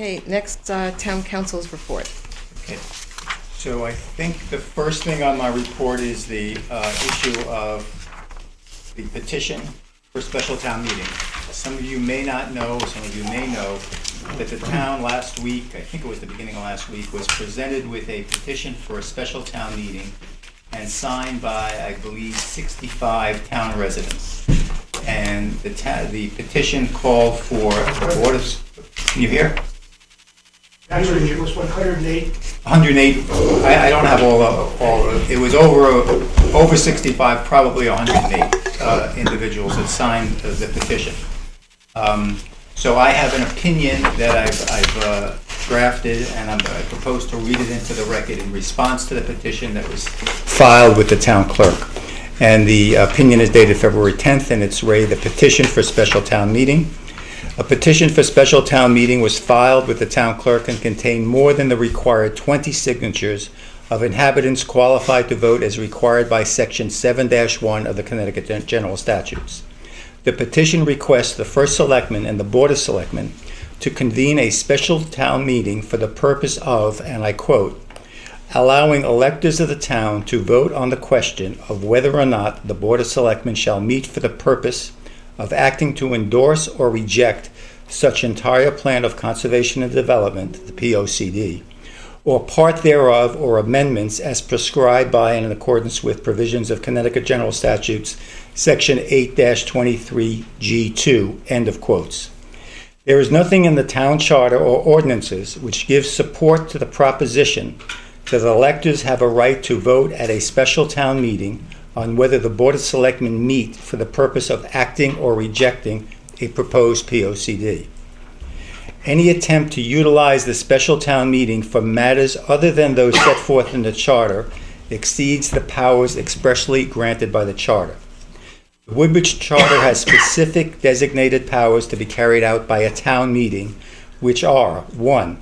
Okay, next, Town Council's report. Okay. So I think the first thing on my report is the issue of the petition for special town meeting. Some of you may not know, some of you may know, that the town last week, I think it was the beginning of last week, was presented with a petition for a special town meeting and signed by, I believe, 65 town residents. And the petition called for the Board of, can you hear? Actually, it was 108. 108, I don't have all, it was over 65, probably 108 individuals that signed the petition. So I have an opinion that I've drafted, and I propose to read it into the record in response to the petition that was filed with the town clerk. And the opinion is dated February 10th, and it's rated the petition for special town meeting. A petition for special town meeting was filed with the town clerk and contained more than the required 20 signatures of inhabitants qualified to vote as required by Section 7-1 of the Connecticut General Statutes. The petition requests the First Selectman and the Board of Selectmen to convene a special town meeting for the purpose of, and I quote, allowing electors of the town to vote on the question of whether or not the Board of Selectmen shall meet for the purpose of acting to endorse or reject such entire plan of conservation and development, the POCD, or part thereof or amendments as prescribed by and in accordance with provisions of Connecticut General Statutes, Section 8-23G2, end of quotes. There is nothing in the town charter or ordinances which gives support to the proposition that electors have a right to vote at a special town meeting on whether the Board of Selectmen meet for the purpose of acting or rejecting a proposed POCD. Any attempt to utilize the special town meeting for matters other than those set forth in the charter exceeds the powers expressly granted by the charter. The Woodbridge Charter has specific designated powers to be carried out by a town meeting, which are: 1,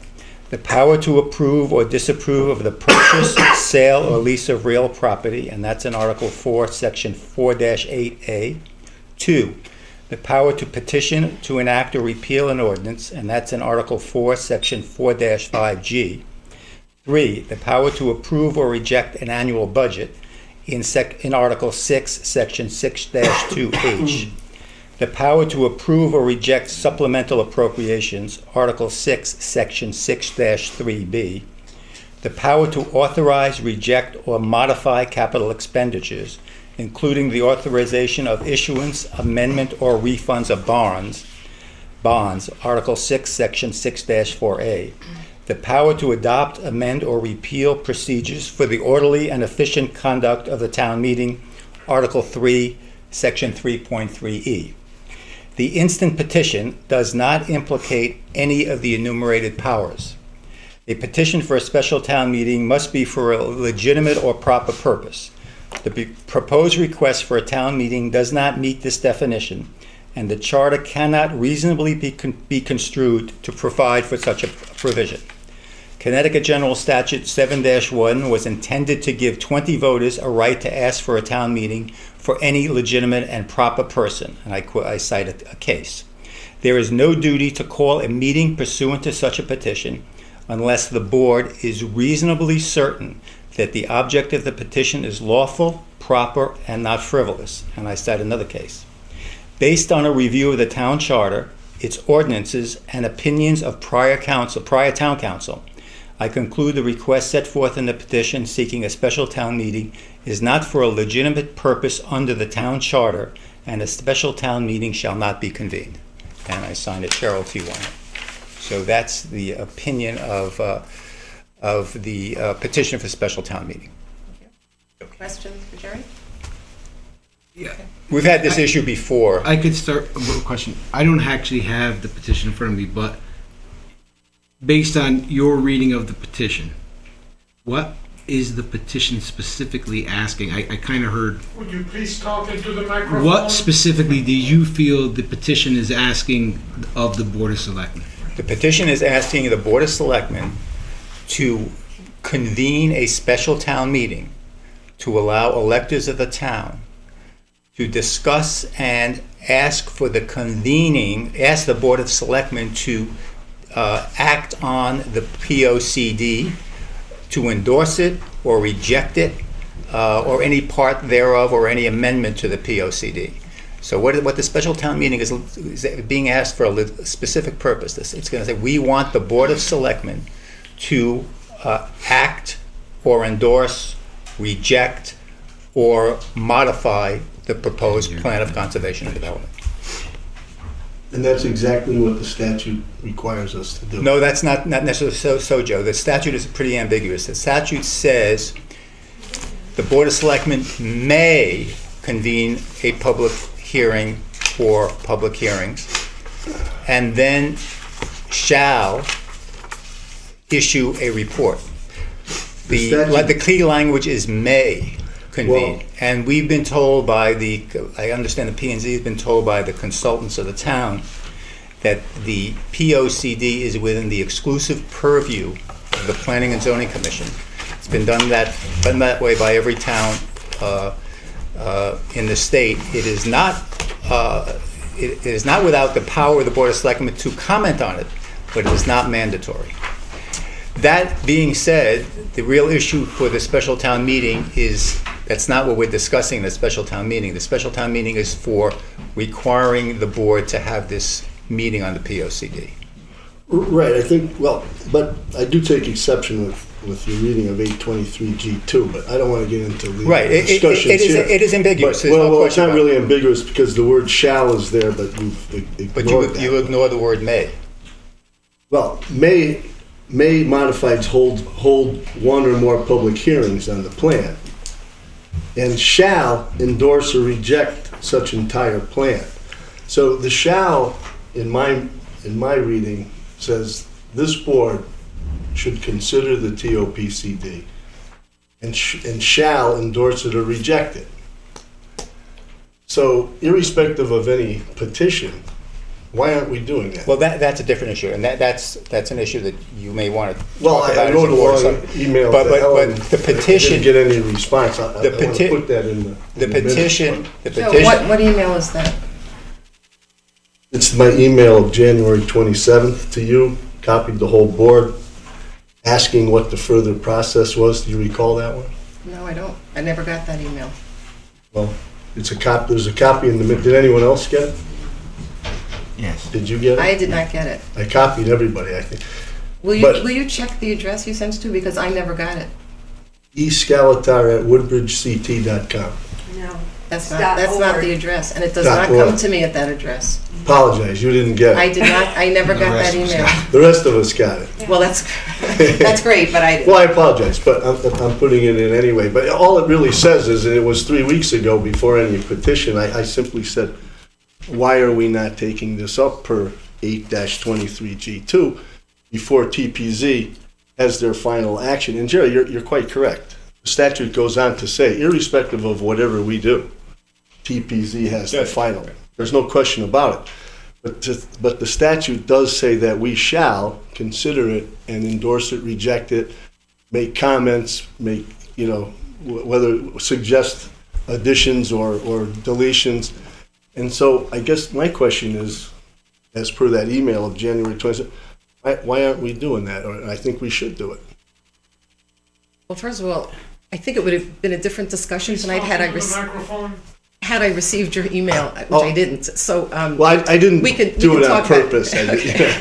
the power to approve or disapprove of the purchase, sale, or lease of real property, and that's in Article 4, Section 4-8A. 2, the power to petition to enact or repeal an ordinance, and that's in Article 4, Section 4-5G. 3, the power to approve or reject an annual budget, in Article 6, Section 6-2H. The power to approve or reject supplemental appropriations, Article 6, Section 6-3B. The power to authorize, reject, or modify capital expenditures, including the authorization of issuance, amendment, or refunds of bonds, Article 6, Section 6-4A. The power to adopt, amend, or repeal procedures for the orderly and efficient conduct of the town meeting, Article 3, Section 3.3E. The instant petition does not implicate any of the enumerated powers. A petition for a special town meeting must be for a legitimate or proper purpose. The proposed request for a town meeting does not meet this definition, and the charter cannot reasonably be construed to provide for such a provision. Connecticut General Statute 7-1 was intended to give 20 voters a right to ask for a town meeting for any legitimate and proper person, and I cite a case. There is no duty to call a meeting pursuant to such a petition unless the board is reasonably certain that the object of the petition is lawful, proper, and not frivolous, and I cite another case. Based on a review of the town charter, its ordinances, and opinions of prior town council, I conclude the request set forth in the petition seeking a special town meeting is not for a legitimate purpose under the town charter, and a special town meeting shall not be convened. And I signed it, Cheryl T. Wyatt. So that's the opinion of the petition for special town meeting. Questions for Jerry? Yeah. We've had this issue before. I could start with a question. I don't actually have the petition in front of me, but based on your reading of the petition, what is the petition specifically asking? I kind of heard. Would you please talk into the microphone? What specifically do you feel the petition is asking of the Board of Selectmen? The petition is asking the Board of Selectmen to convene a special town meeting to allow electors of the town to discuss and ask the Board of Selectmen to act on the POCD, to endorse it or reject it, or any part thereof, or any amendment to the POCD. So what the special town meeting is being asked for a specific purpose. It's going to say, we want the Board of Selectmen to act or endorse, reject, or modify the proposed plan of conservation and development. And that's exactly what the statute requires us to do. No, that's not necessarily so, Joe. The statute is pretty ambiguous. The statute says the Board of Selectmen may convene a public hearing or public hearings, and then shall issue a report. The key language is may convene. Well, and we've been told by I understand the P&Z has been told by the consultants of the town that the POCD is within the exclusive purview of the Planning and Zoning Commission. It's been done that way by every town in the state. It is not without the power of the Board of Selectmen to comment on it, but it is not mandatory. That being said, the real issue for the special town meeting is, that's not what we're discussing in the special town meeting. The special town meeting is for requiring the board to have this meeting on the POCD. Right, I think, well, but I do take exception with your reading of 823G2, but I don't want to get into legal Right, discussions here. it is ambiguous. But, There's no well, it's question not about really it. ambiguous because the word shall is there, but you've ignored But that. you ignore the word may. Well, may modifies hold one or more public hearings on the plan, and shall endorse or reject such entire plan. So the shall, in my reading, says this board should consider the TOPCD and shall endorse it or reject it. So irrespective of any petition, why aren't we doing that? Well, that's a different issue, and that's an issue that you may want to Well, talk about. I wrote a long as email but to Helen. the petition, I didn't get any response. I want to peti- put that in the in minutes. petition, So what email is that? It's my email of January 27th to you, copied the whole board, asking what the further process was. Do you recall that one? No, I don't. I never got that email. Well, there's a copy in the, did anyone else get it? Yes. Did you get it? I did not get it. I copied everybody, I think. Will But- you check the address you sent to? Because I never got it. eScalatar@woodbridgect.com. No. That's It's not .org. the address, and it does Dot not come org. to me at that address. Apologize, you didn't get I it. did not, I never got that email. The rest of us got it. Well, that's great, but I Well, I apologize, but I'm putting it in anyway. But all it really says is, and it was 3 weeks ago before any petition, I simply said, why are we not taking this up per 8-23G2 before TPZ has their final action? And Jerry, you're quite correct. The statute goes on to say, irrespective of whatever we do, TPZ has the Yes. final. There's no question about it. But the statute does say that we shall consider it and endorse it, reject it, make comments, make, whether suggest additions or deletions. And so I guess my question is, as per that email of January 27th, why aren't we doing that? Or I think we should do it. Well, first of all, I think it would have been a different discussion tonight had I Talking to the microphone. received your email, which Oh. I didn't. So, Well, I didn't we can do it on talk about- purpose.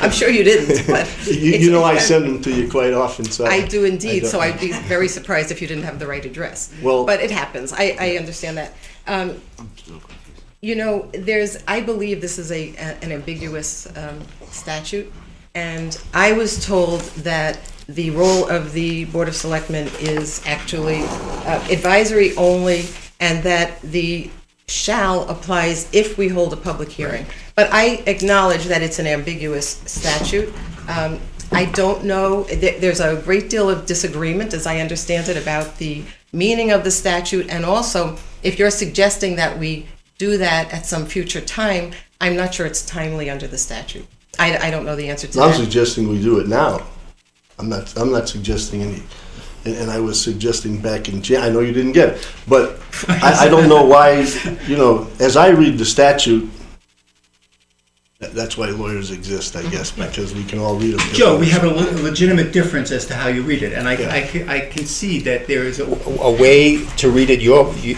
I'm sure you didn't, but. You know I it's- send them to you quite often, so. I do indeed, don't- so I'd be very surprised if you didn't have the right address. Well- But it happens, I understand that. I believe this is an ambiguous statute, and I was told that the role of the Board of Selectmen is actually advisory only, and that the shall applies if we hold a public hearing. But I acknowledge that it's an ambiguous statute. I don't know, there's a great deal of disagreement, as I understand it, about the meaning of the statute, and also, if you're suggesting that we do that at some future time, I'm not sure it's timely under the statute. I don't know the answer to I'm that. suggesting we do it now. I'm not suggesting any, and I was suggesting back in I know you didn't get it, but I don't know why, as I read the statute, That's why lawyers exist, I guess, because we can all read them. Joe, we have a legitimate difference as to how you read it, and I concede that there is a way to read it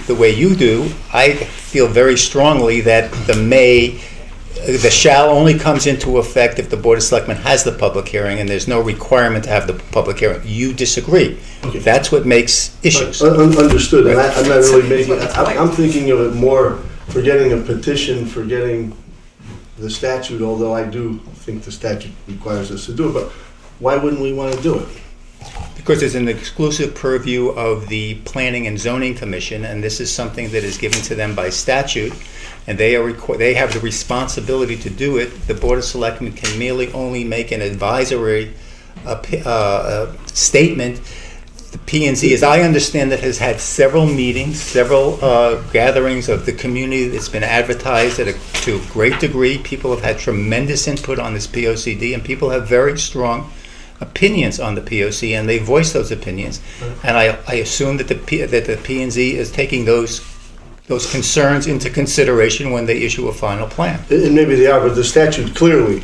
the way you do. I feel very strongly that the shall only comes into effect if the Board of Selectmen has the public hearing, and there's no requirement to have the public hearing. You disagree. Okay. That's what makes issues. Understood, and I'm not really making, I'm thinking of it more forgetting a petition, forgetting the statute, although I do think the statute requires us to do it, but why wouldn't we want to do it? Because it's an exclusive purview of the Planning and Zoning Commission, and this is something that is given to them by statute, and they have the responsibility to do it. The Board of Selectmen can merely only make an advisory statement. The P&Z, as I understand it, has had several meetings, several gatherings of the community. It's been advertised to a great degree. People have had tremendous input on this POCD, and people have very strong opinions on the POC, and they voice those opinions. And I assume that the P&Z is taking those concerns into consideration when they issue a final plan. And maybe they are, but the statute clearly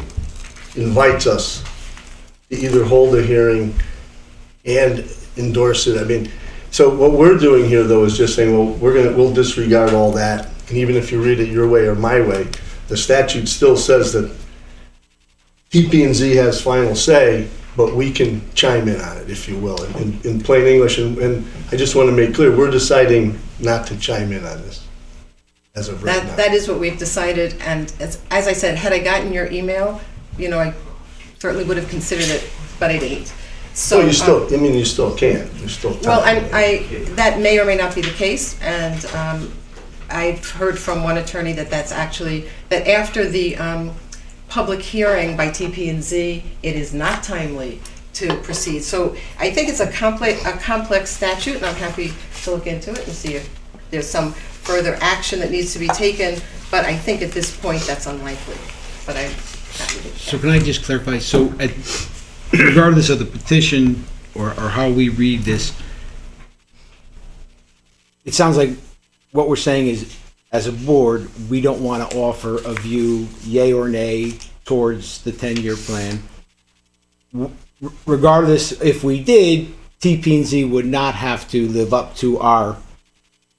invites us to either hold a hearing and endorse it. I mean, so what we're doing here, though, is just saying, well, we'll disregard all that, and even if you read it your way or my way, the statute still says that TP&Z has final say, but we can chime in on it, if you will, in plain English. And I just want to make clear, we're deciding not to chime in on this as of right now. That is what we've decided, and as I said, had I gotten your email, I certainly would have considered it, but I didn't. So Well, you still can. You're still well, talking. that may or may not be the case, and I've heard from one attorney that that's actually, that after the public hearing by TP&Z, it is not timely to proceed. So I think it's a complex statute, and I'm happy to look into it and see if there's some further action that needs to be taken, but I think at this point that's unlikely. But I'm happy to. So can I just clarify? So regardless of the petition or how we read this, it sounds like what we're saying is, as a board, we don't want to offer a view, yay or nay, towards the 10-year plan. Regardless, if we did, TP&Z would not have to live up to our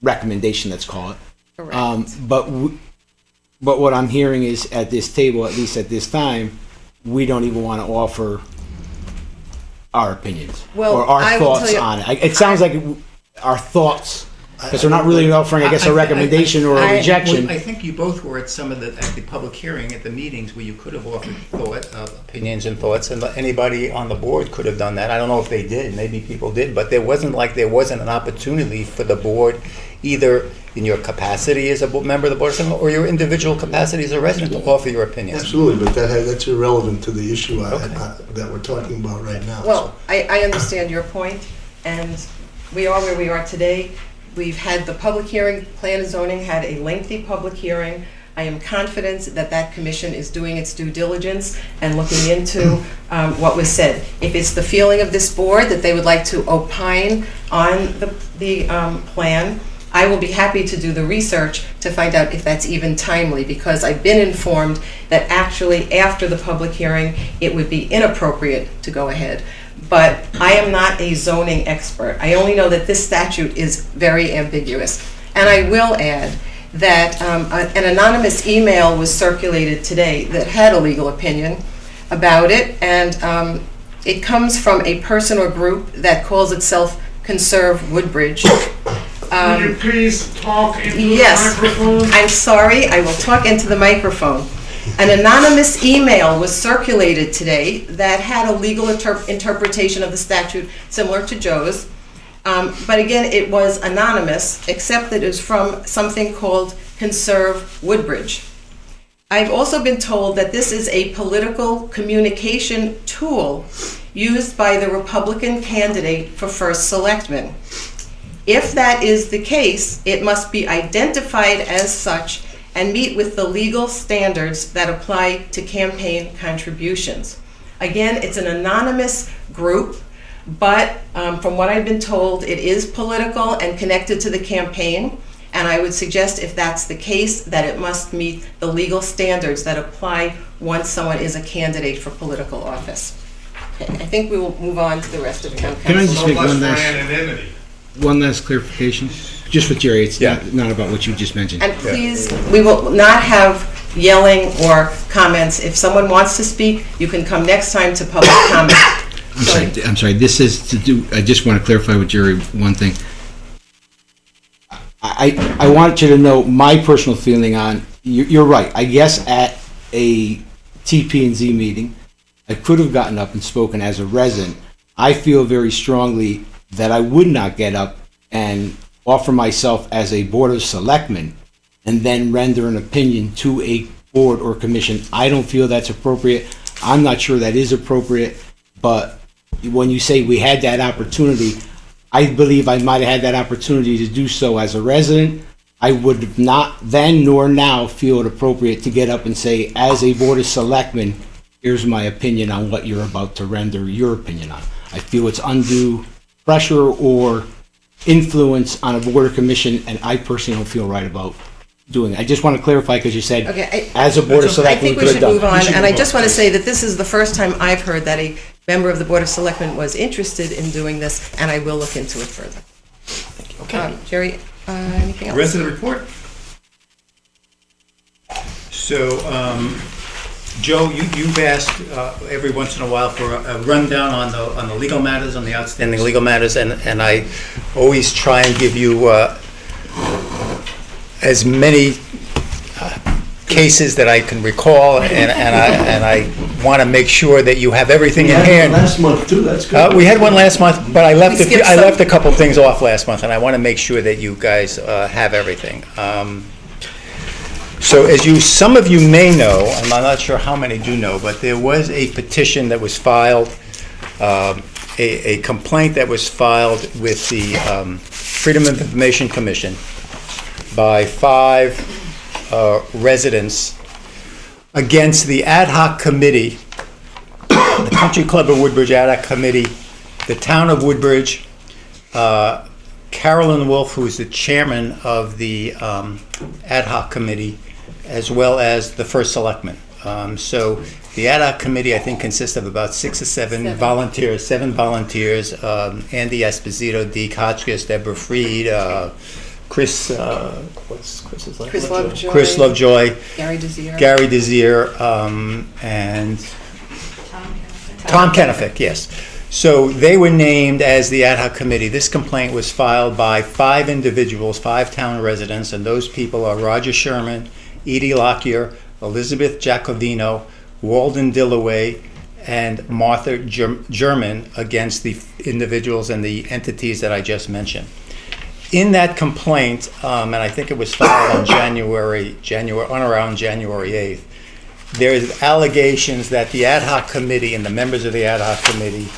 recommendation, let's call it. Correct. But what I'm hearing is, at this table, at least at this time, we don't even want to offer our opinions Well, or our I will thoughts tell you- on it. It sounds like our thoughts, because we're not really offering, I guess, a recommendation or a rejection. I think you both were at the public hearing, at the meetings where you could have offered opinions and thoughts, and anybody on the board could have done that. I don't know if they did, maybe people did, but there wasn't an opportunity for the board, either in your capacity as a member of the Board of Selectmen or your individual capacity as a resident, to offer your opinions. Absolutely, but that's irrelevant to the issue that we're talking about right now. Well, I understand your point, and we are where we are today. We've had the public hearing, Plan and Zoning had a lengthy public hearing. I am confident that that commission is doing its due diligence and looking into what was said. If it's the feeling of this board that they would like to opine on the plan, I will be happy to do the research to find out if that's even timely, because I've been informed that actually after the public hearing, it would be inappropriate to go ahead. But I am not a zoning expert. I only know that this statute is very ambiguous. And I will add that an anonymous email was circulated today that had a legal opinion about it, and it comes from a person or group that calls itself Conserve Woodbridge. Would you please talk into Yes, the microphone? I'm sorry, I will talk into the microphone. An anonymous email was circulated today that had a legal interpretation of the statute similar to Joe's. But again, it was anonymous, except that it was from something called Conserve Woodbridge. I've also been told that this is a political communication tool used by the Republican candidate for First Selectman. If that is the case, it must be identified as such and meet with the legal standards that apply to campaign contributions. Again, it's an anonymous group, but from what I've been told, it is political and connected to the campaign. And I would suggest, if that's the case, that it must meet the legal standards that apply once someone is a candidate for political office. Okay, I think we will move on to the rest of Town Can I just Council. make So much one for last, anonymity. one last clarification? Just with Jerry, it's not about what you just mentioned. And please, we will not have yelling or comments. If someone wants to speak, you can come next time to public comment. I'm sorry, this is to do, I just want to clarify with Jerry one thing. I want you to know my personal feeling on, you're right, I guess at a TP&Z meeting, I could have gotten up and spoken as a resident. I feel very strongly that I would not get up and offer myself as a Board of Selectmen and then render an opinion to a board or commission. I don't feel that's appropriate. I'm not sure that is appropriate, but when you say we had that opportunity, I believe I might have had that opportunity to do so as a resident. I would not then nor now feel it appropriate to get up and say, as a Board of Selectmen, here's my opinion on what you're about to render your opinion on. I feel it's undue pressure or influence on a board or commission, and I personally don't feel right about doing it. I just want to clarify, because you said, Okay, as a Board of I Selectmen, think we we could should have move done. on, and I just want to say that this is the first time I've heard that a member of the Board of Selectmen was interested in doing this, and I will look into it further. Okay. Jerry, anything else? Rest of the report? So, Joe, you've asked every once in a while for a rundown on the legal matters, on the outstanding legal matters, and I always try and give you as many cases that I can recall, and I want to make sure that you have everything in hand. Last month too, that's good. We had one last month, but I left We skipped some. a couple things off last month, and I want to make sure that you guys have everything. So as some of you may know, and I'm not sure how many do know, but there was a petition that was filed, a complaint that was filed with the Freedom of Information Commission by 5 residents against the ad hoc committee, the Country Club of Woodbridge ad hoc committee, the town of Woodbridge, Carolyn Wolf, who is the chairman of the ad hoc committee, as well as the First Selectman. So the ad hoc committee, I think, consists of about 6 or 7 volunteers, 7 volunteers, Andy Esposito, Dee Hotchkiss, Deborah Freed, Chris, what's Chris's last name? Chris Lovejoy. Chris Lovejoy, Gary Desir. Desir, and Tom Kennefick, yes. So they were named as the ad hoc committee. This complaint was filed by 5 individuals, 5 town residents, and those people are Roger Sherman, Edie Lockyer, Elizabeth Jacovino, Walden Dillaway, and Martha German against the individuals and the entities that I just mentioned. In that complaint, and I think it was filed on around January 8th, there is allegations that the ad hoc committee and the members of the ad hoc committee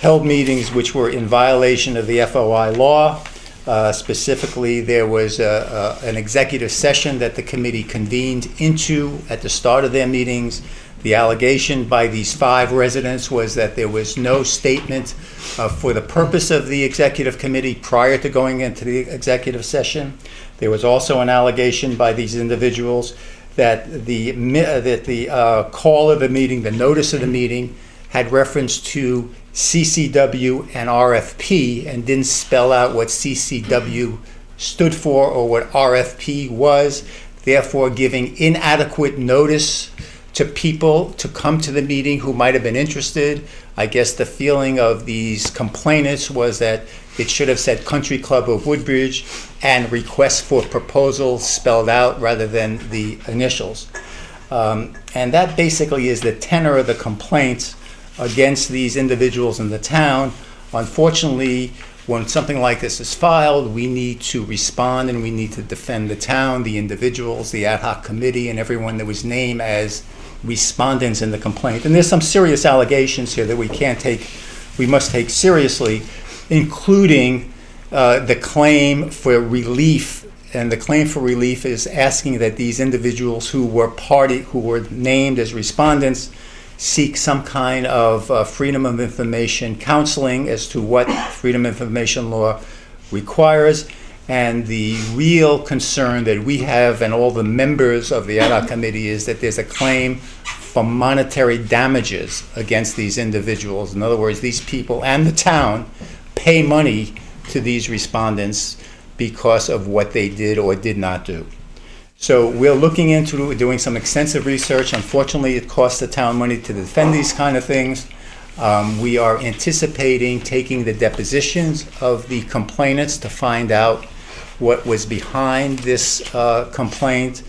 held meetings which were in violation of the FOI law. Specifically, there was an executive session that the committee convened into at the start of their meetings. The allegation by these 5 residents was that there was no statement for the purpose of the executive committee prior to going into the executive session. There was also an allegation by these individuals that the call of the meeting, the notice of the meeting, had reference to CCW and RFP and didn't spell out what CCW stood for or what RFP was, therefore giving inadequate notice to people to come to the meeting who might have been interested. I guess the feeling of these complainants was that it should have said Country Club of Woodbridge and request for proposals spelled out rather than the initials. And that basically is the tenor of the complaints against these individuals in the town. Unfortunately, when something like this is filed, we need to respond and we need to defend the town, the individuals, the ad hoc committee, and everyone that was named as respondents in the complaint. And there's some serious allegations here that we must take seriously, including the claim for relief. And the claim for relief is asking that these individuals who were named as respondents seek some kind of freedom of information counseling as to what freedom of information law requires, And the real concern that we have and all the members of the ad hoc committee is that there's a claim for monetary damages against these individuals. In other words, these people and the town pay money to these respondents because of what they did or did not do. So we're looking into doing some extensive research. Unfortunately, it costs the town money to defend these kind of things. We are anticipating taking the depositions of the complainants to find out what was behind this complaint,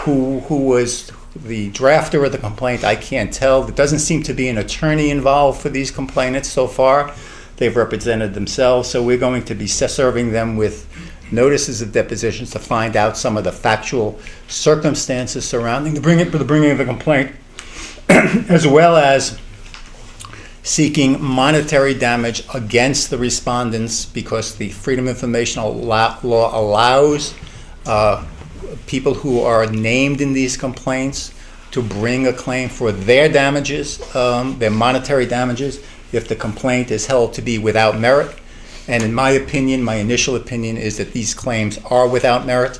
who was the drafter of the complaint. I can't tell. There doesn't seem to be an attorney involved for these complainants so far. They've represented themselves, so we're going to be serving them with notices of depositions to find out some of the factual circumstances surrounding the bringing of the complaint, as well as seeking monetary damage against the respondents, because the Freedom of Information law allows people who are named in these complaints to bring a claim for their damages, their monetary damages, if the complaint is held to be without merit. And in my opinion, my initial opinion is that these claims are without merit,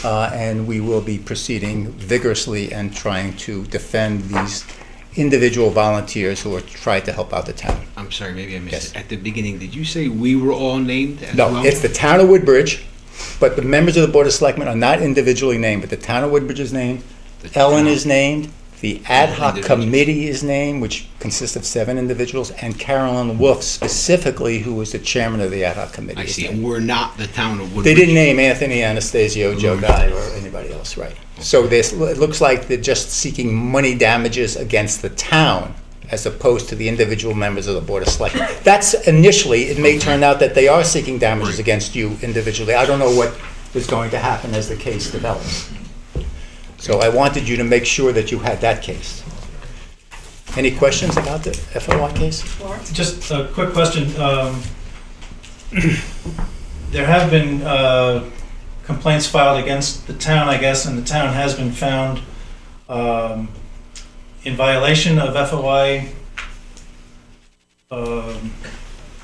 and we will be proceeding vigorously and trying to defend these individual volunteers who are trying to help out the town. I'm sorry, maybe I missed Yes. it. At the beginning, did you say we were all named as No, well? it's the town of Woodbridge, but the members of the Board of Selectmen are not individually named, but the town of Woodbridge is named, The Ellen town- is named, the ad hoc Individuals. committee is named, which consists of 7 individuals, and Carolyn Wolf specifically, who was the chairman of the ad hoc committee. I is see. named. And we're not the town of Woodbridge. They didn't name Anthony Anastasio, Joe Guy, or anybody else, right? So this, it looks like they're just seeking money damages against the town as opposed to the individual members of the Board of Selectmen. That's initially, it may turn out that they are seeking damages Right. against you individually. I don't know what is going to happen as the case develops. So I wanted you to make sure that you had that case. Any questions about the FOI case? Just a quick question. There have been complaints filed against the town, I guess, and the town has been found in violation of FOI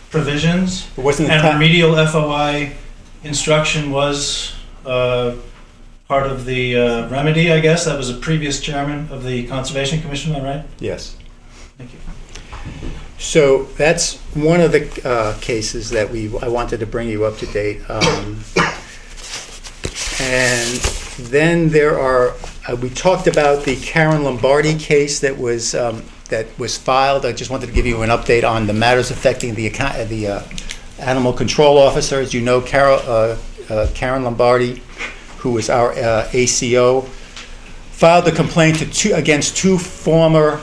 provisions. Wasn't the And town- remedial FOI instruction was part of the remedy, I guess. That was a previous chairman of the Conservation Commission, am I right? Yes. Thank you. So that's one of the cases that I wanted to bring you up to date. And then there are, we talked about the Karen Lombardi case that was filed. I just wanted to give you an update on the matters affecting the animal control officer. As you know, Karen Lombardi, who was our ACO, filed a complaint against 2 former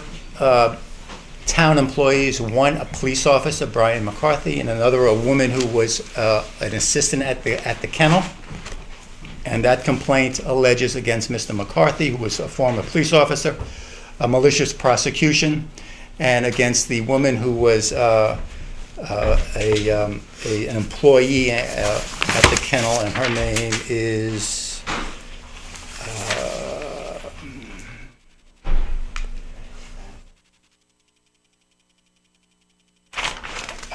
town employees, one a police officer, Brian McCarthy, and another a woman who was an assistant at the kennel. And that complaint alleges against Mr. McCarthy, who was a former police officer, a malicious prosecution, and against the woman who was an employee at the kennel, and her name is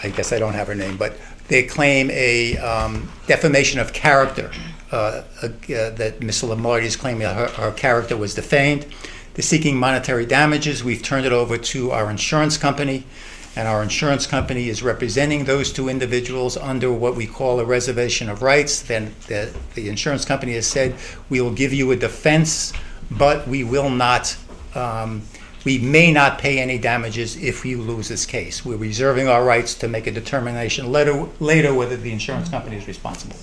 I guess I don't have her name, but they claim a defamation of character, that Ms. Lombardi is claiming her character was defamed. They're seeking monetary damages. We've turned it over to our insurance company, and our insurance company is representing those 2 individuals under what we call a reservation of rights. Then the insurance company has said, we will give you a defense, but we will not we may not pay any damages if you lose this case. We're reserving our rights to make a determination later whether the insurance company is responsible.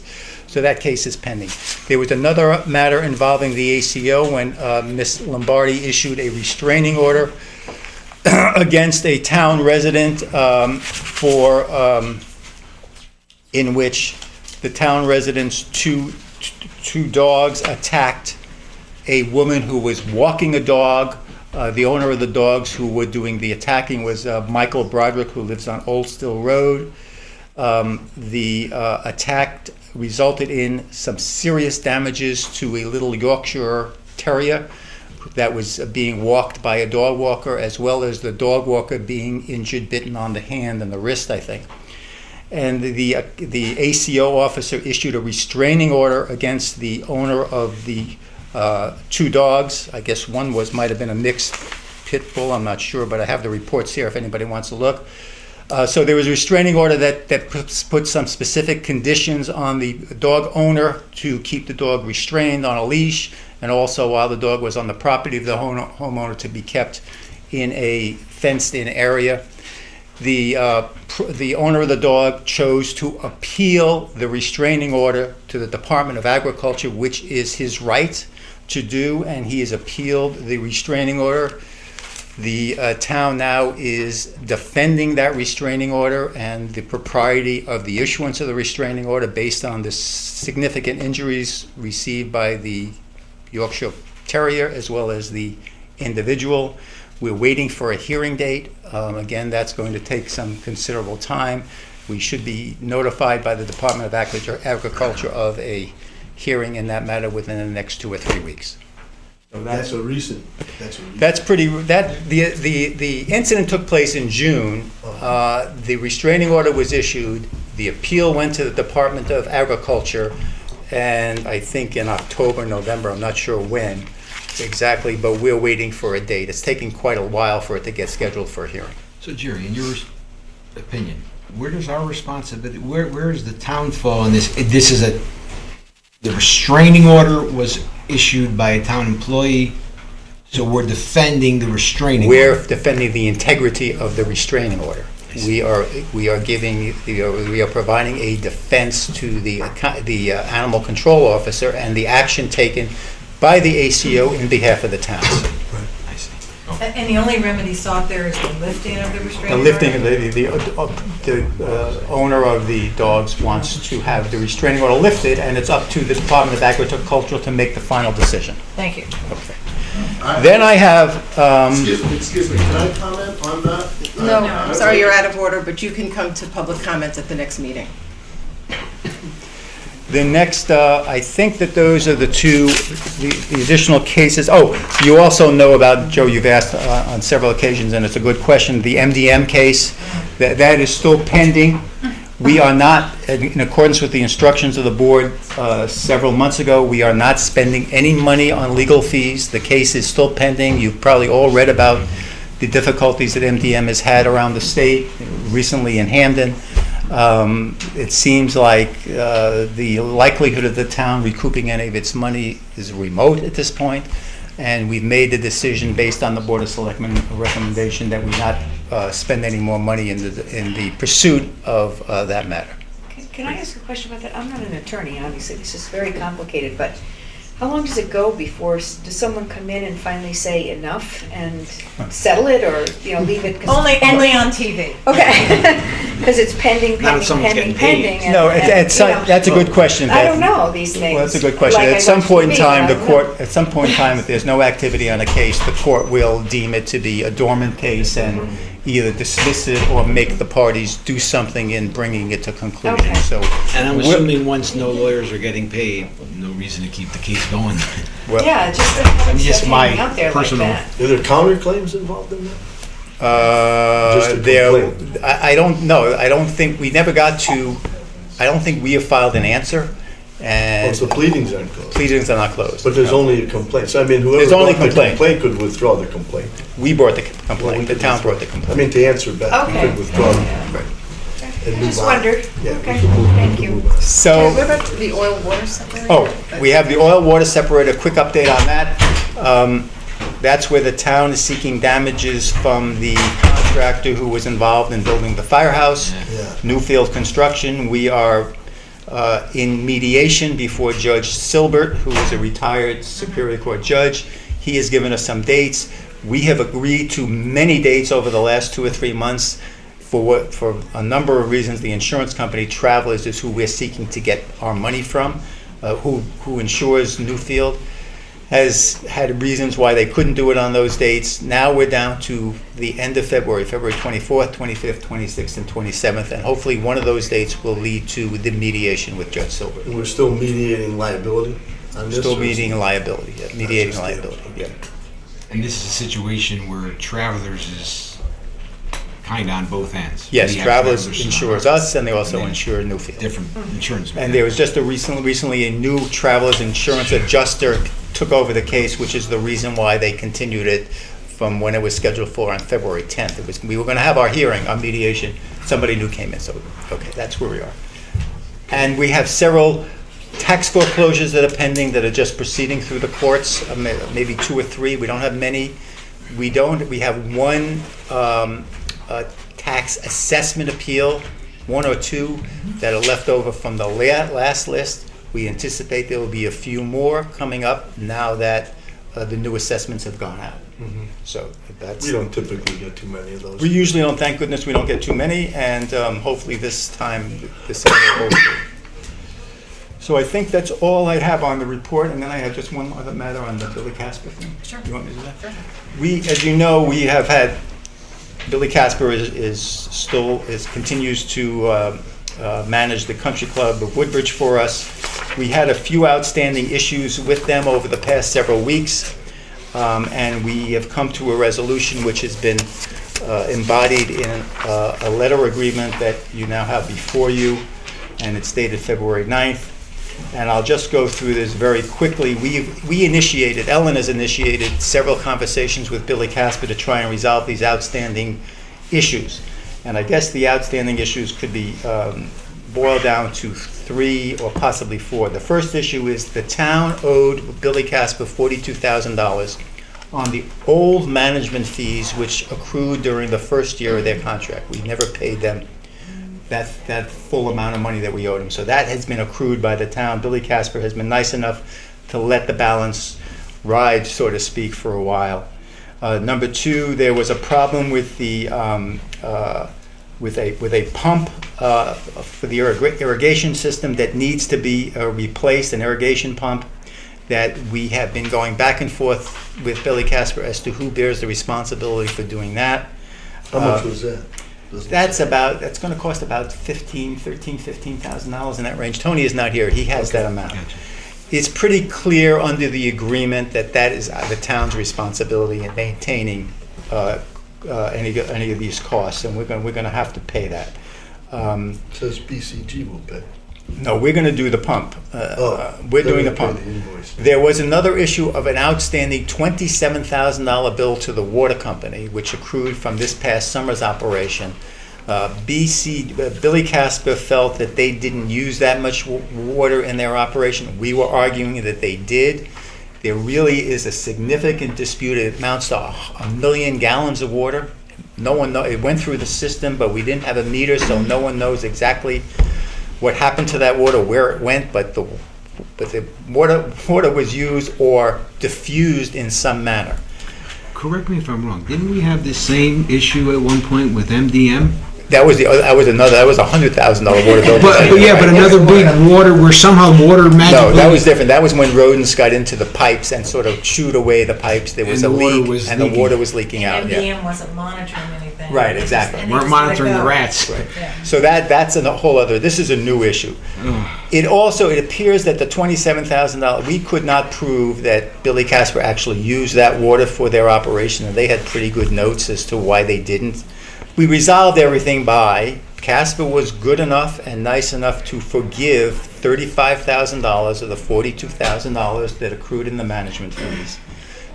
So that case is pending. There was another matter involving the ACO when Ms. Lombardi issued a restraining order against a town resident in which the town resident's two dogs attacked a woman who was walking a dog. The owner of the dogs who were doing the attacking was Michael Broderick, who lives on Old Still Road. The attack resulted in some serious damages to a little Yorkshire Terrier that was being walked by a dog walker, as well as the dog walker being injured, bitten on the hand and the wrist, I think. and the ACO officer issued a restraining order against the owner of the 2 dogs. I guess one might have been a mixed pit bull, I'm not sure, but I have the reports here if anybody wants to look. So there was a restraining order that put some specific conditions on the dog owner to keep the dog restrained on a leash, and also while the dog was on the property of the homeowner to be kept in a fenced-in area. The owner of the dog chose to appeal the restraining order to the Department of Agriculture, which is his right to do, and he has appealed the restraining order. The town now is defending that restraining order and the propriety of the issuance of the restraining order based on the significant injuries received by the Yorkshire Terrier as well as the individual. We're waiting for a hearing date. Again, that's going to take some considerable time. We should be notified by the Department of Agriculture of a hearing in that matter within the next 2 or 3 weeks. So That's a recent. The incident took place in June. The restraining order was issued. The appeal went to the Department of Agriculture, and I think in October, November, I'm not sure when exactly, but we're waiting for a date. It's taking quite a while for it to get scheduled for a hearing. So Jerry, in your opinion, where does our responsibility, where does the town fall in this? This is the restraining order was issued by a town employee, so we're defending the restraining order. We're defending the integrity of the restraining order. We are providing a defense to the animal control officer and the action taken by the ACO in behalf of the town. I see. Okay. And the only remedy sought there is the lifting of the restraining The order? lifting of the owner of the dogs wants to have the restraining order lifted, and it's up to the Department of Agriculture to make the final decision. Thank you. Okay. Then I have, Excuse me, can I comment on that? No, I'm sorry, you're out of order, but you can come to public comment at the next meeting. the next, I think that those are the the additional cases. Oh, you also know about, Joe, you've asked on several occasions, and it's a good question, the MDM case, that is still pending. We are not, in accordance with the instructions of the board several months ago, we are not spending any money on legal fees. The case is still pending. You've probably all read about the difficulties that MDM has had around the state, recently in Hamden. It seems like the likelihood of the town recouping any of its money is remote at this point, and we've made the decision based on the Board of Selectmen recommendation that we not spend any more money in the pursuit of that matter. Can I ask a question about that? I'm not an attorney, obviously, this is very complicated, but how long does it go before, does someone come in and finally say enough and settle it, or, leave it? Only on TV. Okay, because it's pending. Not if someone's getting paid. and- No, and, that's a good question, I Beth. don't know these things. Well, that's a good question. Like I At some watch point in TV, time, I the don't court, know. at some point in time, if there's no activity on a case, the court will deem it to be a dormant case and either dismiss it or make the parties do something in bringing it to conclusion. Okay. So, And I'm assuming once no lawyers are getting paid, no reason to keep the case going. well, Yeah, just to have Just stuff my hanging out there like personal- that. Are there counterclaims involved in that? Just a there, complaint. I don't know. I don't think, we never got to, I don't think we have filed an answer, and Once the pleadings aren't closed. pleadings are not closed. But there's only a complaint. So I mean, There's whoever only brought the complaint. complaint could withdraw the complaint. We brought the Well, we complaint, the could town withdraw. brought the I complaint. mean, to answer Beth, we Okay. could withdraw and I move just on. wondered. Yeah, we Okay, could move- we thank could you. move on. So. What about the oil water separator? Oh, we have the oil water separator, quick update on that. That's where the town is seeking damages from the contractor who was involved in building the firehouse, Yeah. Newfield Construction. We are in mediation before Judge Silbert, who is a retired Superior Court judge. He has given us some dates. We have agreed to many dates over the last 2 or 3 months. For a number of reasons. The insurance company, Travelers, is who we're seeking to get our money from, who insures Newfield, has had reasons why they couldn't do it on those dates. Now we're down to the end of February 24th, 25th, 26th, and 27th, and hopefully one of those dates will lead to the mediation with Judge Silbert. And we're still mediating liability on this? Still or is it- mediating liability, yeah, mediating liability, yeah. And this is a situation where Travelers is kind of on both ends. Yes, We have Travelers members insures on us, and they also Yeah. insure Newfield. different insurance. And there was just recently a new Travelers insurance adjuster took over the case, which is the reason why they continued it from when it was scheduled for on February 10th. We were going to have our hearing on mediation. Somebody new came in, so, okay, that's where we are. And we have several tax foreclosures that are pending that are just proceeding through the courts, maybe 2 or 3. We don't have many. We have one tax assessment appeal, 1 or 2 that are left over from the last list. We anticipate there will be a few more coming up now that the new assessments have gone out. So that's. We don't typically get too many of those. We usually don't, thank goodness we don't get too many, and hopefully this time, this will hold true. So I think that's all I have on the report, and then I have just one other matter on the Billy Casper thing. Sure. You want me to do that? Sure. We, as you know, we have had, Billy Casper continues to manage the country club of Woodbridge for us. We had a few outstanding issues with them over the past several weeks, and we have come to a resolution which has been embodied in a letter agreement that you now have before you, and it's dated February 9th. And I'll just go through this very quickly. Ellen has initiated several conversations with Billy Casper to try and resolve these outstanding issues. And I guess the outstanding issues could be boiled down to 3 or possibly 4. The first issue is the town owed Billy Casper $42,000 on the old management fees which accrued during the first year of their contract. We never paid them that full amount of money that we owed him. So that has been accrued by the town. Billy Casper has been nice enough to let the balance ride, so to speak, for a while. Number 2, there was a problem with the with a pump for the irrigation system that needs to be replaced, an irrigation pump that we have been going back and forth with Billy Casper as to who bears the responsibility for doing that. How much was that? That's going to cost about $15,000 in that range. Any is not here. He has that amount. Gotcha. It's pretty clear under the agreement that that is the town's responsibility in maintaining any of these costs, and we're going to have to pay that. Says BCG will pay. No, we're going to do the pump. We're doing the pump. The invoice. There was another issue of an outstanding $27,000 bill to the water company, which accrued from this past summer's operation. Billy Casper felt that they didn't use that much water in their operation. We were arguing that they did. There really is a significant dispute. It amounts to 1 million gallons of water. No one knows. It went through the system, but we didn't have a meter, so no one knows exactly what happened to that water, where it went, but the water was used or diffused in some manner. Correct me if I'm wrong. Didn't we have this same issue at one point with MDM? That was a $100,000 water bill. But another big water where somehow water magically. No, that was different. That was when rodents got into the pipes and sort of chewed away the pipes. There was a leak, and the water was leaking out. And Yeah. MDM wasn't monitoring anything. Right, exactly. And they We're just let it monitoring the go. rats. Right. Yeah. So that's a whole other. This is a new issue. It appears that the $27,000, we could not prove that Billy Casper actually used that water for their operation, and they had pretty good notes as to why they didn't. We resolved everything by Casper was good enough and nice enough to forgive $35,000 of the $42,000 that accrued in the management fees.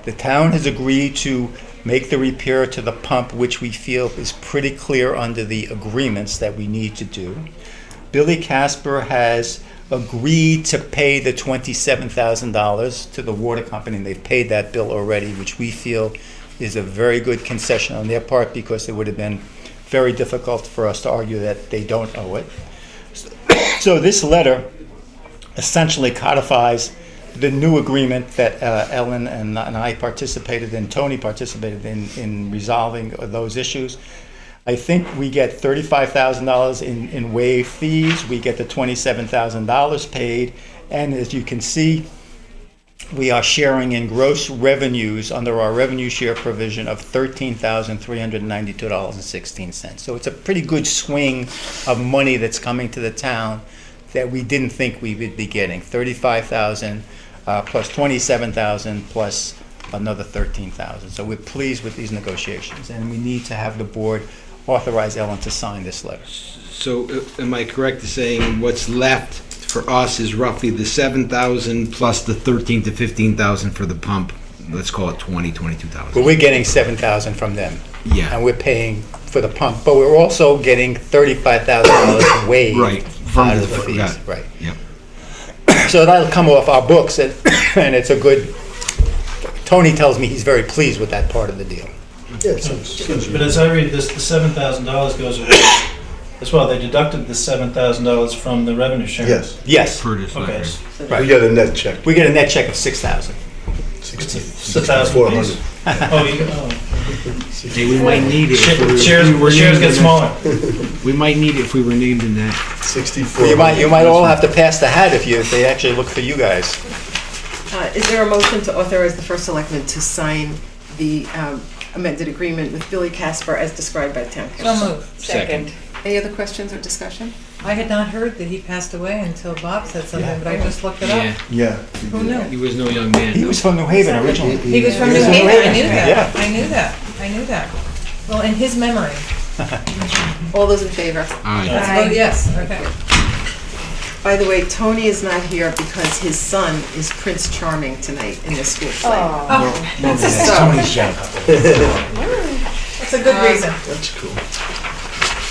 The town has agreed to make the repair to the pump, which we feel is pretty clear under the agreements that we need to do. Billy Casper has agreed to pay the $27,000 to the water company, and they've paid that bill already, which we feel is a very good concession on their part, because it would have been very difficult for us to argue that they don't owe it. So this letter essentially codifies the new agreement that Ellen and I participated in, Tony participated in resolving those issues. I think we get $35,000 in waived fees. We get the $27,000 paid. And as you can see, we are sharing in gross revenues under our revenue share provision of $13,392.16. So it's a pretty good swing of money that's coming to the town that we didn't think we would be getting. $35,000 plus $27,000 plus another $13,000. So we're pleased with these negotiations, and we need to have the board authorize Ellen to sign this letter. So am I correct in saying what's left for us is roughly the 7,000 plus the 13 to 15,000 for the pump? Let's call it 22,000. But we're getting 7,000 from them, Yeah, and we're paying for the pump, but we're also getting $35,000 waived right. out of the fees. Got it. Right. Yep. So that'll come off our books, and it's a good, Tony tells me he's very pleased with that part of the deal. Yeah, it seems But as I read this, the $7,000 goes away as well. They deducted the $7,000 from the revenue sharing. Yes, Yes, For this Okay. letter. we get a net check, we get a net check of 6,000. It's a thousand 6,400. piece. Oh, Hey, we might need it. if we were- shares, if we were shares named get in smaller. that. We might need it if we were named in that. 64. You might all have to pass the hat if they actually look for you guys. Is there a motion to authorize the First Selectman to sign the amended agreement with Billy Casper as described by the Town So Council? moved. Second. Any other questions or discussion? I had not heard that he passed away until Bob said something, but I just looked it Yeah, up. Yeah. Who knew? he was no young man. He was from New Haven originally. He was from He New was from Haven, New I knew Haven, that. yeah. I knew that. I knew that. Well, in his memory. All those in favor? Aye. Let's vote yes, okay. By the way, Tony is not here because his son is Prince Charming tonight in the school play. Oh, So, That's a good reason. That's cool.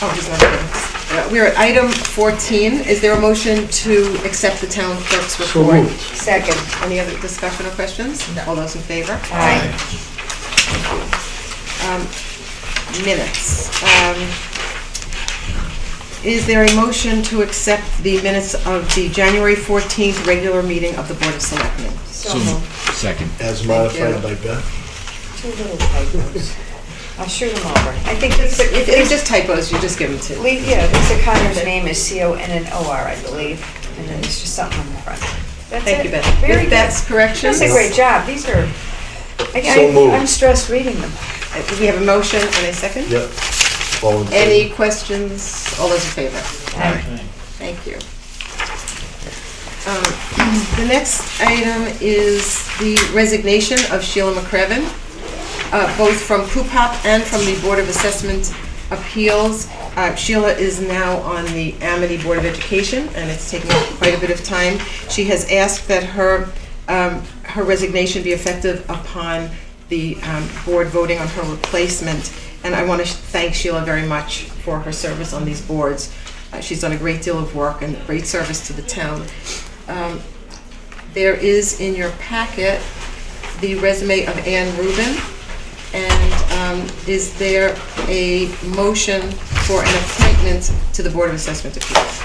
oh, he's not here. We're at item 14. Is there a motion to accept the town clerk's So report? moved. second. Any other discussion or questions? No. All those in favor? Aye. Minutes. Is there a motion to accept the minutes of the January 14th regular meeting of the Board of Selectmen? So moved. Second. As you. modified by Beth. 2 little typos. I'll shoot them over. I think If it's just typos, you just give them to. Yeah, Lisa Connor's name is Connor, I believe, and then there's just something on the front. That's Thank it. you, Beth. Very With good. Beth's corrections. That's a great job. These are, So moved. I'm stressed reading them. Do we have a motion and a second? Yep. All in favor. Any questions? All those in favor? Aye. Thank you. The next item is the resignation of Sheila McCrevin, both from CUPOP and from the Board of Assessment Appeals. Sheila is now on the Amity Board of Education, and it's taken quite a bit of time. She has asked that her resignation be effective upon the board voting on her replacement, and I want to thank Sheila very much for her service on these boards. She's done a great deal of work and great service to the town. There is in your packet the resume of Ann Rubin, and is there a motion for an appointment to the Board of Assessment Appeals?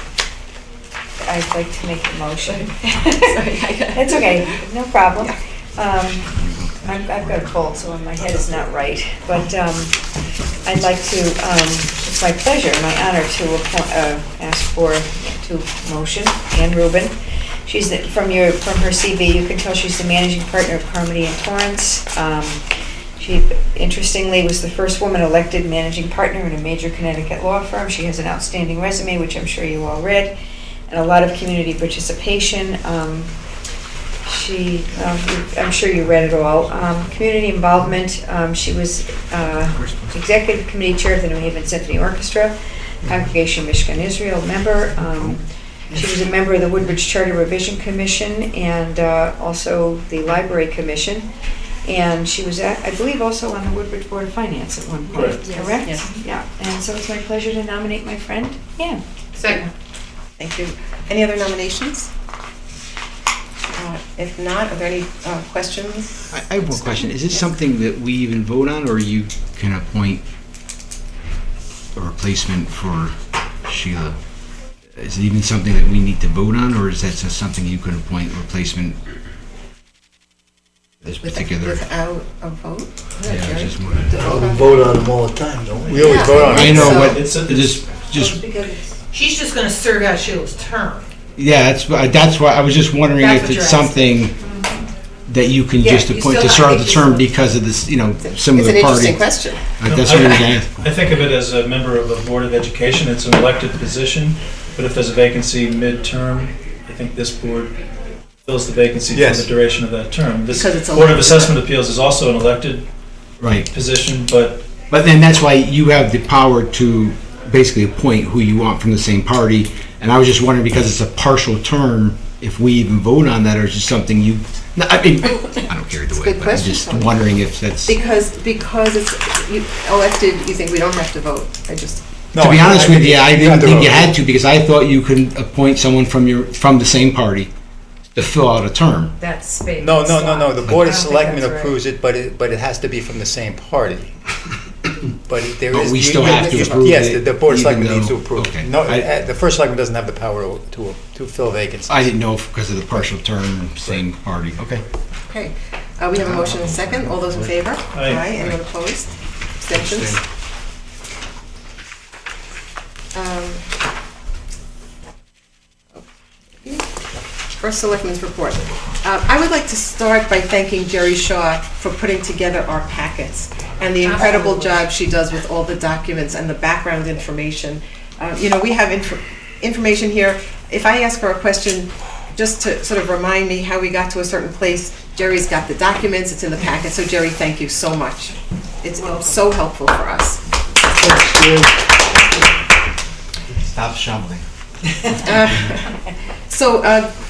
I'd like to make a motion. Sorry, It's okay, no problem. I've got a cold, so my head is not right, but I'd like to, it's my pleasure, my honor to ask to motion Ann Rubin. She's from her CV, you can tell she's the managing partner of Carmody and Torrance. She, interestingly, was the first woman elected managing partner in a major Connecticut law firm. She has an outstanding resume, which I'm sure you all read, and a lot of community participation. I'm sure you read it all. Community involvement, she was executive committee chair of the New Haven Symphony Orchestra, Congregation Michigan Israel member. She was a member of the Woodbridge Charter Revision Commission and also the Library Commission. And she was, I believe, also on the Woodbridge Board of Finance at one point. Correct. Yes. Correct? Yes. Yeah. And so it's my pleasure to nominate my friend, Ann. Second. Thank you. Any other nominations? If not, are there any questions? I have one question. Is this something that we even vote on, or you can appoint a replacement for Sheila? Is it even something that we need to vote on, or is that just something you can appoint a replacement? This particular. Without a vote? Yeah, I was just wondering. We vote on them all the time, don't we? We always vote on I it. know, So- but It's a- just She's just gonna serve out Sheila's term. yeah, that's why I was just wondering That's if what it's you're something that you can Yeah, just you appoint still to serve have the to term use the- because of this, some It's of an the interesting party. question. That's what I was asking. I think of it as a member of a Board of Education. It's an elected position, but if there's a vacancy mid-term, I think this board fills the vacancy for Yes. the duration of that term. This Because it's Board of elected. Assessment Appeals is also an elected Right. position, but But then that's why you have the power to basically appoint who you want from the same party. And I was just wondering, because it's a partial term, if we even vote on that, or is it something you, no, I mean, I don't care either way, good but I'm question, just Tony. wondering if that's, to Because it's elected, you think we don't have to vote. I just, No, be honest with you, I you didn't have to think you vote. had to, because I thought you could appoint someone from the same party to fill out a term. That's space. No, the Board of I don't think Selectmen that's right. approves it, but it has to be from the same party. But there But is. we still have to approve Yes, it, the Board of even Selectmen needs to though- approve. okay. No, I- the First Selectman doesn't have the power to fill vacancies. I didn't know if because of the partial term, same party. Okay. okay. We have a motion and a second. All those in favor? Aye. Anyone opposed? Abstentions? First Selectmen's report. I would like to start by thanking Jerry Shaw for putting together our packets and the incredible job she does with all the documents and the background information. We have information here. If I ask her a question, just to sort of remind me how we got to a certain place, Jerry's got the documents, it's in the packet. So Jerry, thank you so much. It's so helpful for us. Stop shoveling. So,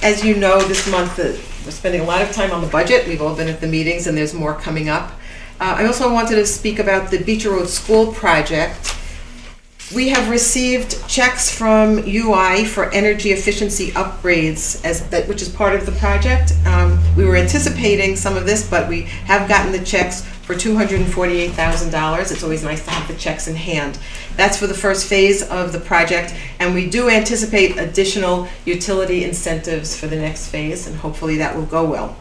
as you know, this month we're spending a lot of time on the budget. We've all been at the meetings, and there's more coming up. I also wanted to speak about the Beecher Road School project. We have received checks from UI for energy efficiency upgrades, which is part of the project. We were anticipating some of this, but we have gotten the checks for $248,000. It's always nice to have the checks in hand. That's for the first phase of the project, and we do anticipate additional utility incentives for the next phase, and hopefully that will go well.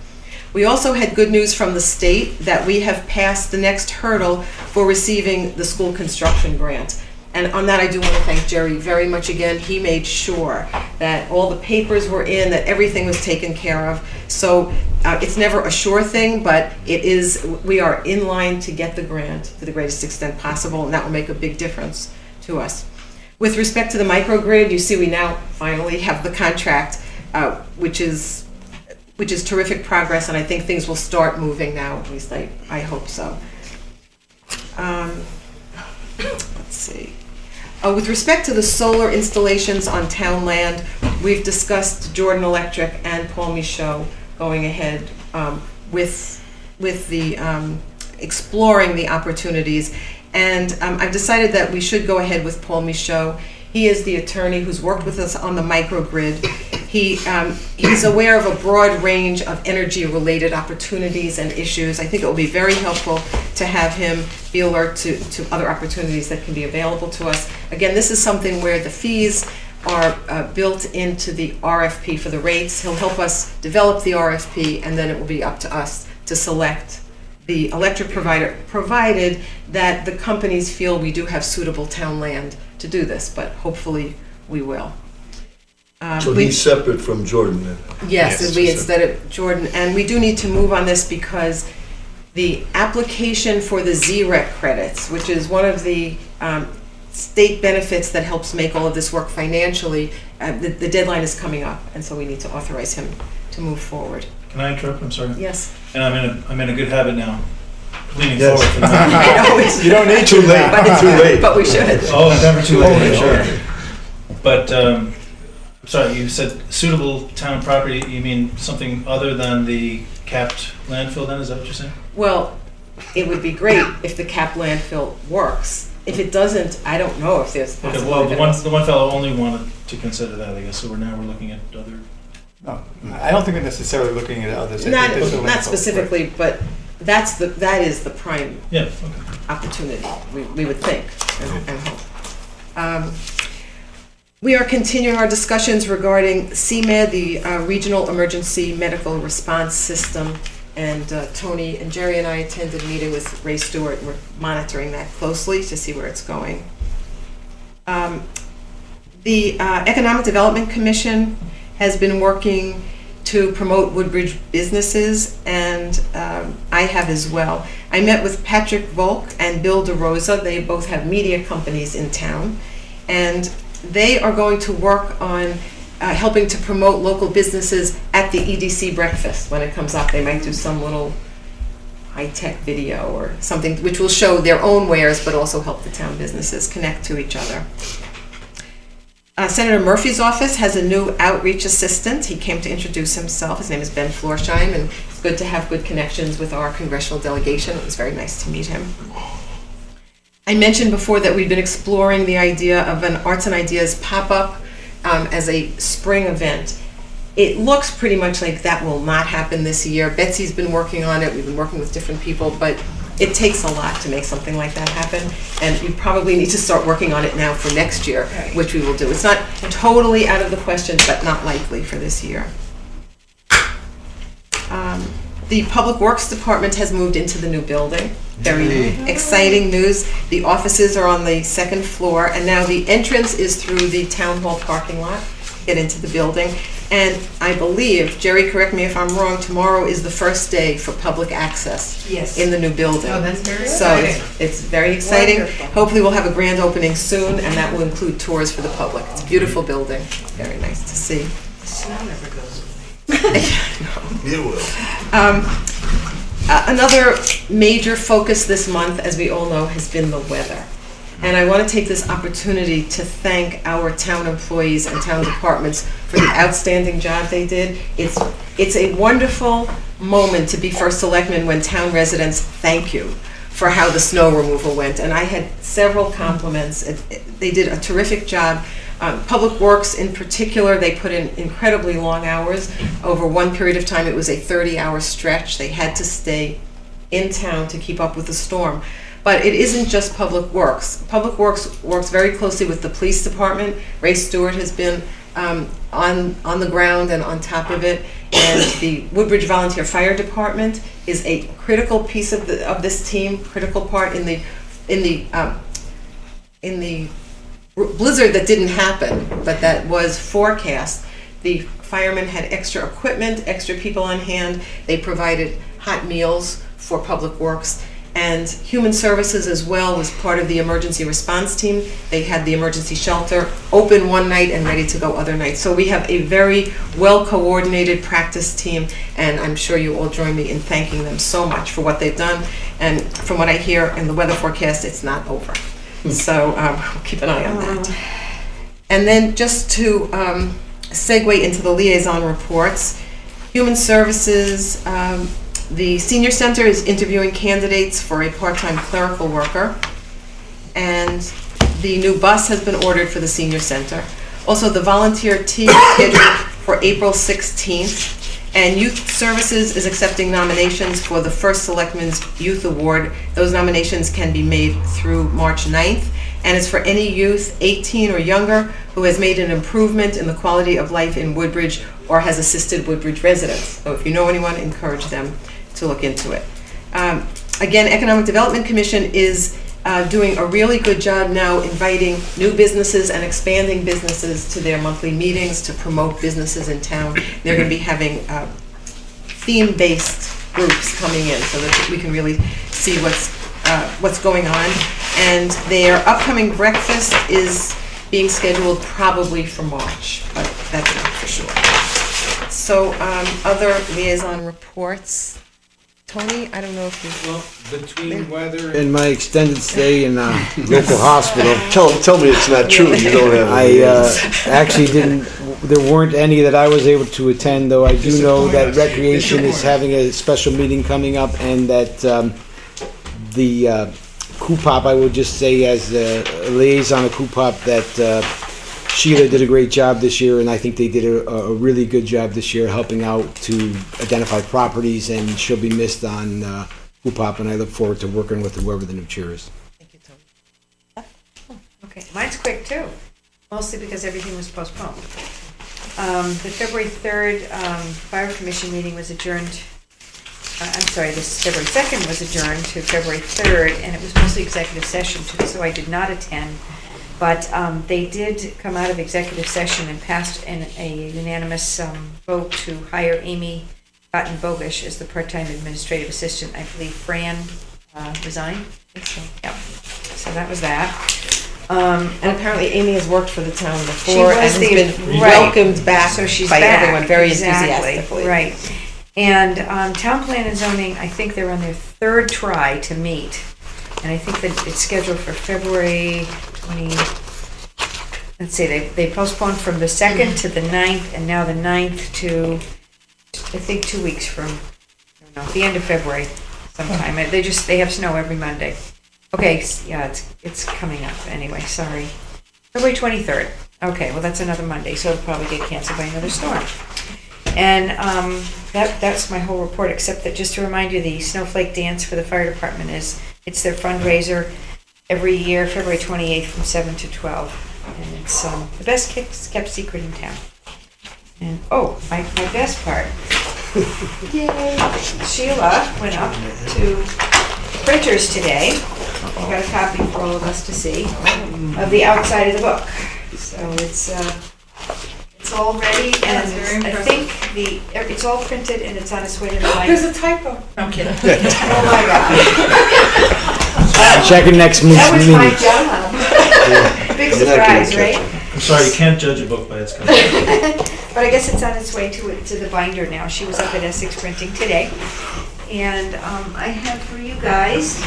We also had good news from the state that we have passed the next hurdle for receiving the school construction grant. And on that, I do want to thank Jerry very much again. He made sure that all the papers were in, that everything was taken care of. So it's never a sure thing, but we are in line to get the grant to the greatest extent possible, and that will make a big difference to us. With respect to the microgrid, you see we now finally have the contract, which is terrific progress, and I think things will start moving now, at least I hope so. Let's see. With respect to the solar installations on town land, we've discussed Jordan Electric and Paul Michaud going ahead with the exploring the opportunities. And I've decided that we should go ahead with Paul Michaud. He is the attorney who's worked with us on the microgrid. He's aware of a broad range of energy-related opportunities and issues. I think it will be very helpful to have him be alert to other opportunities that can be available to us. Again, this is something where the fees are built into the RFP for the rates. He'll help us develop the RFP, and then it will be up to us to select the electric provider, provided that the companies feel we do have suitable town land to do this, but hopefully we will. So he's separate from Jordan then? Yes, it'll be instead of Jordan. And we do need to move on this because the application for the ZREC credits, which is one of the state benefits that helps make all of this work financially, the deadline is coming up, and so we need to authorize him to move forward. Can I interrupt? I'm sorry. Yes. And I'm in a good habit now, leaning Yes. forward. For the I know it's You don't need Too late, too late. but we should. Oh, never too late. Sure. But sorry, you said suitable town property. You mean something other than the capped landfill? Then is that what you're saying? Well, it would be great if the cap landfill works. If it doesn't, I don't know if there's Okay. possibility. Well, that the one fellow only wanted to consider that, I guess. So we're looking at other. No, I don't think we're necessarily looking at others. I Not, think this is a not landfill. specifically, but that is the prime Yeah. Okay. opportunity, we would think and hope. We are continuing our discussions regarding CMED, the Regional Emergency Medical Response System, and Tony and Jerry and I attended a meeting with Ray Stewart, and we're monitoring that closely to see where it's going. The Economic Development Commission has been working to promote Woodbridge businesses, and I have as well. I met with Patrick Volk and Bill DeRosa. They both have media companies in town, and they are going to work on helping to promote local businesses at the EDC breakfast when it comes up. They might do some little high-tech video or something which will show their own wares but also help the town businesses connect to each other. Senator Murphy's office has a new outreach assistant. He came to introduce himself. His name is Ben Florsheim, and it's good to have good connections with our congressional delegation. It was very nice to meet him. I mentioned before that we've been exploring the idea of an Arts and Ideas pop-up as a spring event. It looks pretty much like that will not happen this year. Betsy's been working on it. We've been working with different people, but it takes a lot to make something like that happen, and you probably need to start working on it now for next year, which we will do. It's not totally out of the question, but not likely for this year. The Public Works Department has moved into the new building. Very exciting news. The offices are on the second floor, and now the entrance is through the town hall parking lot. Get into the building. And I believe, Jerry, correct me if I'm wrong, tomorrow is the first day for public access in the new building. Oh, that's very So exciting. it's very exciting. Wonderful. Hopefully we'll have a grand opening soon, and that will include tours for the public. It's a beautiful building. Very nice to see. The snow never goes away. It will. Another major focus this month, as we all know, has been the weather. And I want to take this opportunity to thank our town employees and town departments for the outstanding job they did. It's a wonderful moment to be First Selectman when town residents thank you for how the snow removal went. And I had several compliments. They did a terrific job. Public Works in particular, they put in incredibly long hours. Over one period of time, it was a 30-hour stretch. They had to stay in town to keep up with the storm. But it isn't just Public Works. Public Works works very closely with the police department. Ray Stewart has been on the ground and on top of it. And the Woodbridge Volunteer Fire Department is a critical piece of this team, critical part in the blizzard that didn't happen, but that was forecast. The firemen had extra equipment, extra people on hand. They provided hot meals for Public Works. And Human Services as well was part of the emergency response team. They had the emergency shelter open one night and ready to go other nights. So we have a very well-coordinated practice team, and I'm sure you all join me in thanking them so much for what they've done. And from what I hear in the weather forecast, it's not over. So we'll keep an eye on that. And then just to segue into the liaison reports, Human Services, the Senior Center is interviewing candidates for a part-time clerical worker, and the new bus has been ordered for the Senior Center. Also, the volunteer tea is scheduled for April 16th, and Youth Services is accepting nominations for the First Selectman's Youth Award. Those nominations can be made through March 9th, and it's for any youth 18 or younger who has made an improvement in the quality of life in Woodbridge or has assisted Woodbridge residents. So if you know anyone, encourage them to look into it. Again, Economic Development Commission is doing a really good job now inviting new businesses and expanding businesses to their monthly meetings to promote businesses in town. They're going to be having theme-based groups coming in so that we can really see what's going on. And their upcoming breakfast is being scheduled probably for March, but that's not for sure. So other liaison reports. Tony, I don't know if you... Well, between weather and my extended stay in a local hospital, Tell me it's not true. You don't have. I actually didn't, there weren't any that I was able to attend, though I do know that Recreation is having a special meeting coming up, and that the COOPOP, I would just say as a liaison of COOPOP, that Sheila did a great job this year, and I think they did a really good job this year helping out to identify properties, and she'll be missed on COOPOP, and I look forward to working with whoever the new chair is. Thank you, Tony. Okay, mine's quick too, mostly because everything was postponed. The February 3rd Fire Commission meeting was adjourned, this February 2nd was adjourned to February 3rd, and it was mostly executive session, so I did not attend. But they did come out of executive session and passed a unanimous vote to hire Amy Cotton-Bogish as the part-time administrative assistant. I believe Fran resigned. I think so. Yep. So that was that. And apparently Amy has worked for the town before She and was has been right. welcomed back So she's by back. everyone very Exactly. enthusiastically. Right. And Town Plan and Zoning, I think they're on their third try to meet. And I think that it's scheduled for February 20, let's see, they postponed from the 2nd to the 9th, and now the 9th to, I think, 2 weeks from, I don't know, the end of February sometime. They have snow every Monday. Okay, yeah, it's coming up anyway, sorry. February 23rd. Okay, well, that's another Monday, so it'll probably get canceled by another storm. And that's my whole report, except that just to remind you, the Snowflake Dance for the fire department it's their fundraiser every year, February 28th from 7 to 12. And it's the best kept secret in town. And, oh, my best part. Yay! Sheila went up to printers today. I got a copy for all of us to see of the outside of the book. So it's all ready, and I think it's all printed and it's on its way to the There's library. a typo. No, I'm kidding. Oh my God. Check it next meeting. That was my job. Big surprise, right? I'm sorry, you can't judge a book by its cover. But I guess it's on its way to the binder now. She was up at Essex Printing today. And I have for you guys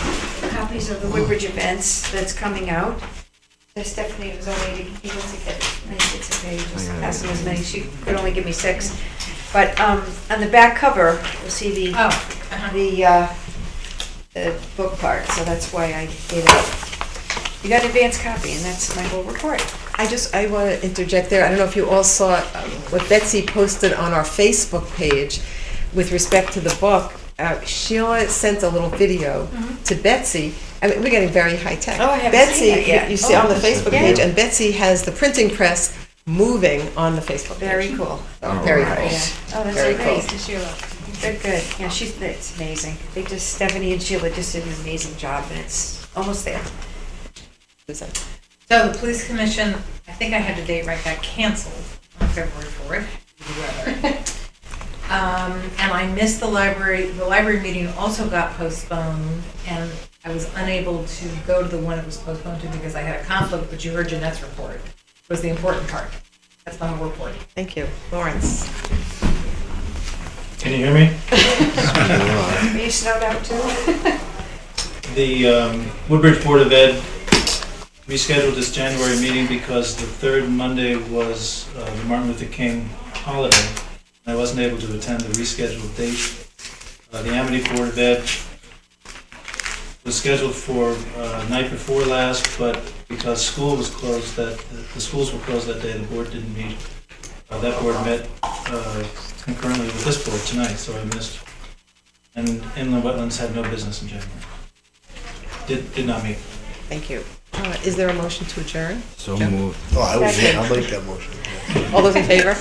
copies of the Woodbridge events that's coming out. Stephanie was only, he wants to get, it's okay, just pass them as many, she could only give me 6. But on the back cover, you'll see the book part, so that's why I gave it up. You got an advance copy, and that's my whole report. I want to interject there. I don't know if you all saw what Betsy posted on our Facebook page with respect to the book. Sheila sent a little video to Betsy. I mean, we're getting very high tech. Oh, I haven't Betsy, seen that yet. you see on the Facebook Yeah. page, and Betsy has the printing press moving on the Facebook page. Very cool. Very Yeah. cool. Oh, that's Very great. cool. Sheila. Good. Yeah, it's amazing. Stephanie and Sheila just did an amazing job, and it's almost there. Susan. So the police commission, I think I had the date right, got canceled on February 4th due to weather. And I missed the library. The library meeting also got postponed, and I was unable to go to the one it was postponed to because I had a conflict, but you heard Jeanette's report. Was the important part. That's my whole report. Thank you. Lawrence. Can you hear me? Are you snowed out too? The Woodbridge Board of Ed rescheduled this January meeting because the third Monday was the Martin Luther King holiday. I wasn't able to attend the rescheduled date. The Amity Board of Ed was scheduled for night before last, but because school was closed, the schools were closed that day, the board didn't meet. That board met concurrently with this board tonight, so I missed. And Inland Wetlands had no business in January. Did not meet. Thank you. Is there a motion to adjourn? So moved. Oh, I'll make that motion. All those in favor?